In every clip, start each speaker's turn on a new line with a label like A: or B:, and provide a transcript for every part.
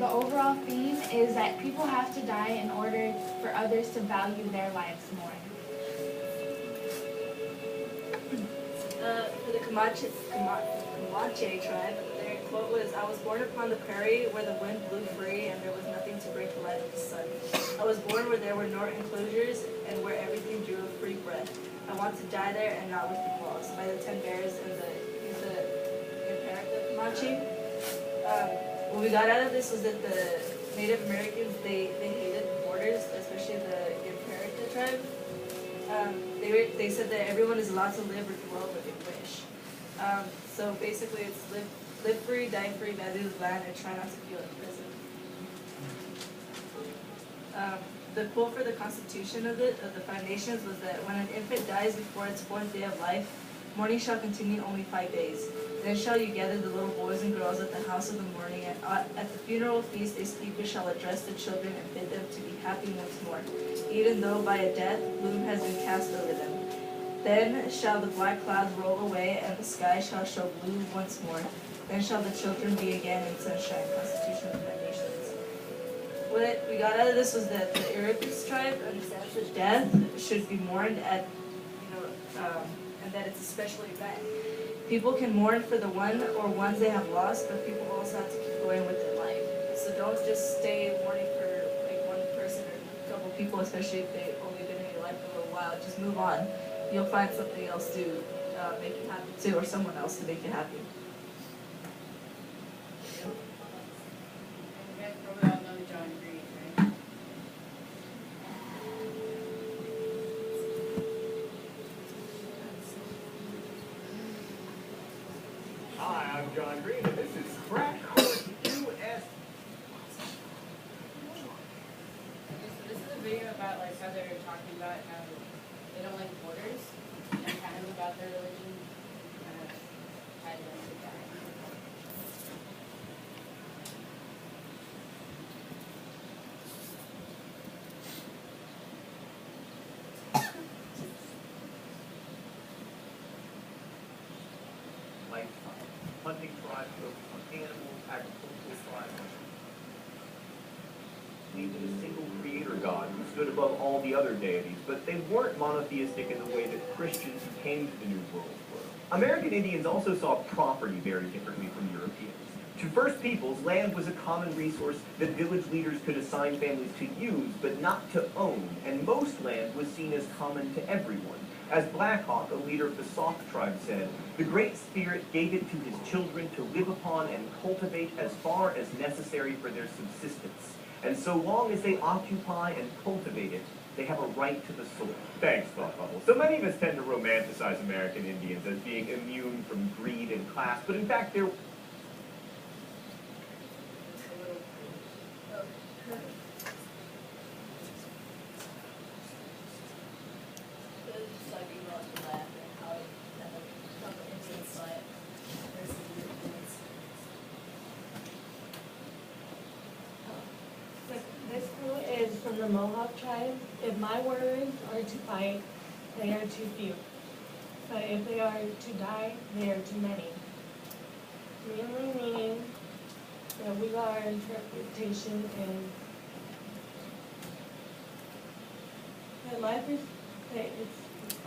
A: the overall theme is that people have to die in order for others to value their lives more.
B: For the Comanche tribe, their quote was, "I was born upon the prairie where the wind blew free and there was nothing to break the light of the sun. I was born where there were no enclosures and where everything drew a free breath. I want to die there and not within walls." By the 10 Bears and he's the imperative Comanche. What we got out of this was that the Native Americans, they hated borders, especially the imperative tribe. They said that everyone is allowed to live or dwell where they wish. So basically it's live free, die free, value the land, and try not to feel in prison. The quote for the Constitution of the 5 Nations was that when an infant dies before its 4th day of life, mourning shall continue only 5 days. Then shall you gather the little boys and girls at the house of the mourning, and at the funeral feast a speaker shall address the children and bid them to be happy once more, even though by a death gloom has been cast over them. Then shall the black clouds roll away, and the sky shall show blue once more. Then shall the children be again in sunshine. Constitution of the 5 Nations. What we got out of this was that the Iroquois tribe understands that death should be mourned at, and that it's a special event. People can mourn for the one or ones they have lost, but people also have to keep going with their life. So don't just stay mourning for like one person or a couple people, especially if they've only been in your life for a little while. Just move on. You'll find something else to make you happy too, or someone else to make you happy.
C: Hi, I'm John Green, and this is Crack Course US.
D: This is a video about like how they're talking about how they don't like borders, and kind of about their religion, kind of tied them together.
C: Lifetime. Hunting tribes focused on animals, agricultural tribes. Believed in a single creator god who stood above all the other deities, but they weren't monotheistic in the way that Christians who came to the New World were. American Indians also saw property very differently from Europeans. To First Peoples, land was a common resource that village leaders could assign families to use, but not to own, and most land was seen as common to everyone. As Black Hawk, a leader of the Sauk tribe, said, "The Great Spirit gave it to his children to live upon and cultivate as far as necessary for their subsistence. And so long as they occupy and cultivate it, they have a right to the soil." Thanks, Thought Bubble. So many of us tend to romanticize American Indians as being immune from greed and class, but in fact they're...
E: This quote is from the Mohawk tribe. "If my words are to fight, they are too few. But if they are to die, they are too many." Mainly meaning that we got our interpretation in that life is that it's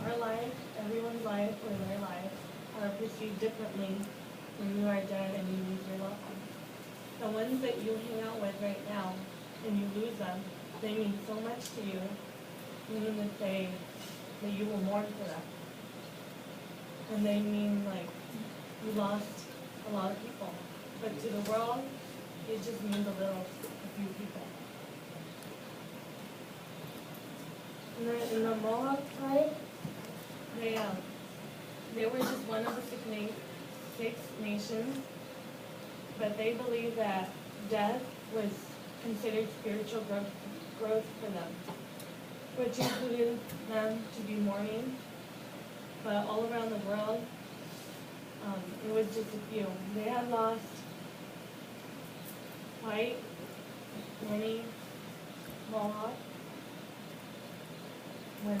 E: our life, everyone's life, or their life are perceived differently when you are dead and you lose your loved ones. The ones that you hang out with right now and you lose them, they mean so much to you, meaning that you will mourn for them. And they mean like you lost a lot of people. But to the world, it just means a few people. In the Mohawk tribe, they were just one of the 6 nations, but they believed that death was considered spiritual growth for them, which included them to be mourning. But all around the world, it was just a few. They had lost quite many Mohawk when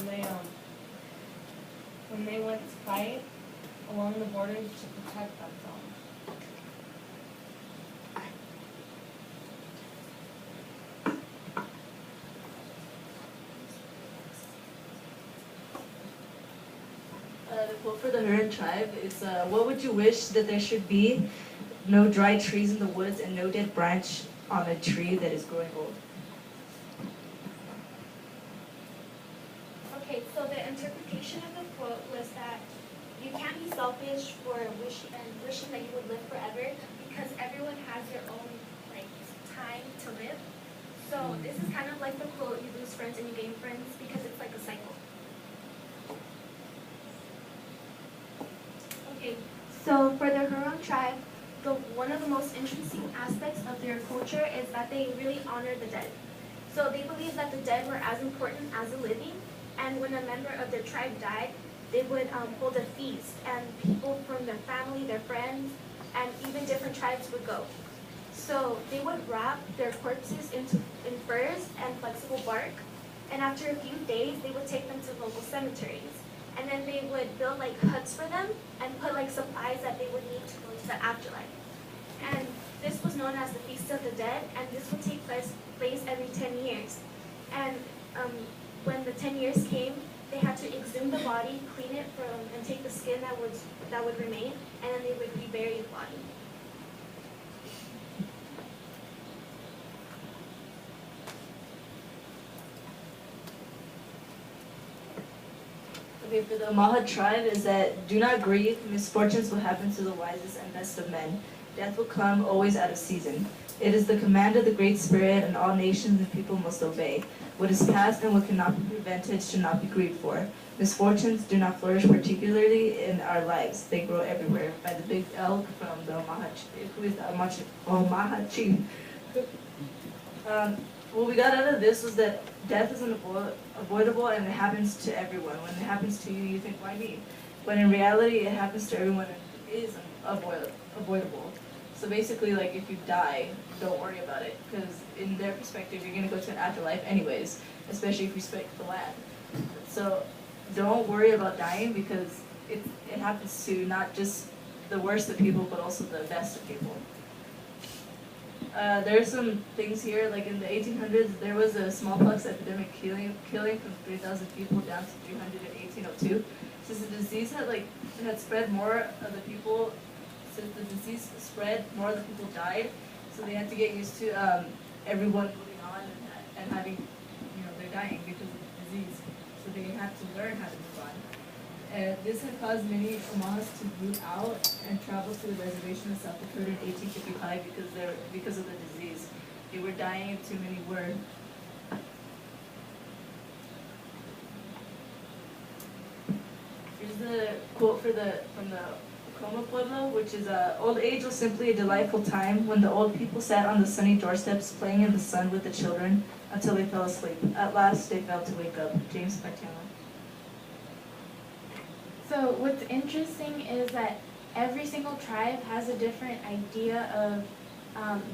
E: they went to fight along the borders to protect themselves.
B: quote for the Huron tribe is, what would you wish that there should be? No dry trees in the woods and no dead branch on a tree that is growing old.
F: Okay, so the interpretation of the quote was that you can't be selfish for wishing that you would live forever because everyone has their own like time to live. So this is kind of like the quote, you lose friends and you gain friends because it's like a cycle. Okay, so for the Huron tribe, one of the most interesting aspects of their culture is that they really honor the dead. So they believe that the dead were as important as the living, and when a member of their tribe died, they would hold a feast, and people from their family, their friends, and even different tribes would go. So they would wrap their corpses in furs and flexible bark, and after a few days, they would take them to local cemeteries. And then they would build like huts for them and put like supplies that they would need to go to the afterlife. And this was known as the Feast of the Dead, and this would take place every 10 years. And when the 10 years came, they had to exhume the body, clean it and take the skin that would remain, and then they would rebury the body.
B: Okay, for the Omaha tribe is that do not grieve, misfortunes will happen to the wisest and best of men. Death will come always out of season. It is the command of the Great Spirit, and all nations and people must obey. What is past and what cannot be prevented should not be grieved for. Misfortunes do not flourish particularly in our lives. They grow everywhere. By the big elk from the Omaha, who is the Omaha chief. What we got out of this was that death is unavoidable and it happens to everyone. When it happens to you, you think, why me? But in reality, it happens to everyone and it is avoidable. So basically, like, if you die, don't worry about it, because in their perspective, you're going to go to an afterlife anyways, especially if you respect the land. So don't worry about dying, because it happens to not just the worst of people, but also the best of people. There are some things here, like in the 1800s, there was a smallpox epidemic killing from 3,000 people down to 300 in 1802. Since the disease had spread, more of the people, since the disease spread, more of the people died. So they had to get used to everyone moving on and having, they're dying because of the disease. So they had to learn how to move on. And this had caused many Omahas to root out and travel to the reservation in South Dakota in 1855 because of the disease. They were dying and too many were. Here's the quote from the Como Pueblo, which is, old age was simply a delightful time when the old people sat on the sunny doorsteps playing in the sun with the children until they fell asleep. At last, they fell to wake up. James Patella.
A: So what's interesting is that every single tribe has a different idea of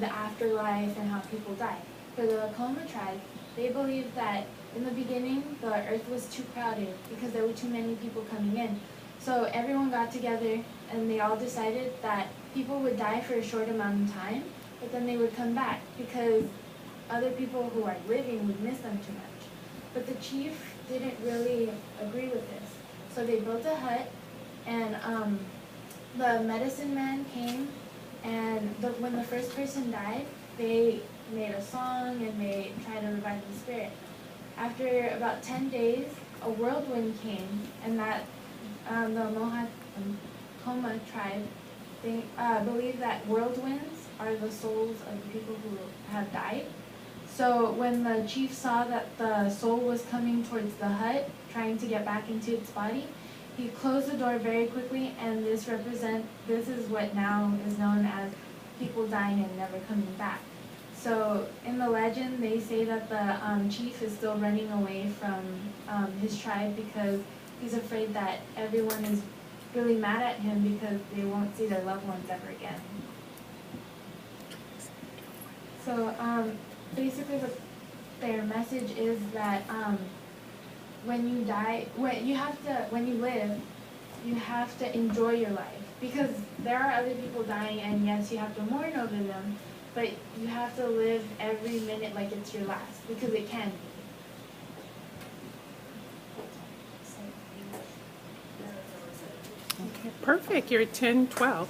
A: the afterlife and how people die. For the Acoma tribe, they believe that in the beginning the earth was too crowded because there were too many people coming in. So everyone got together and they all decided that people would die for a short amount of time, but then they would come back because other people who are living would miss them too much. But the chief didn't really agree with this. So they built a hut, and the medicine man came, and when the first person died, they made a song and they tried to revive the spirit. After about 10 days, a whirlwind came, and that the Mohawk tribe, they believe that whirlwinds are the souls of the people who have died. So when the chief saw that the soul was coming towards the hut, trying to get back into its body, he closed the door very quickly, and this is what now is known as people dying and never coming back. So in the legend, they say that the chief is still running away from his tribe because he's afraid that everyone is really mad at him because they won't see their loved ones ever again. So basically their message is that when you die, when you live, you have to enjoy your life, because there are other people dying, and yes, you have to mourn over them, but you have to live every minute like it's your last, because it can be.
G: Okay, perfect. You're at 10-12.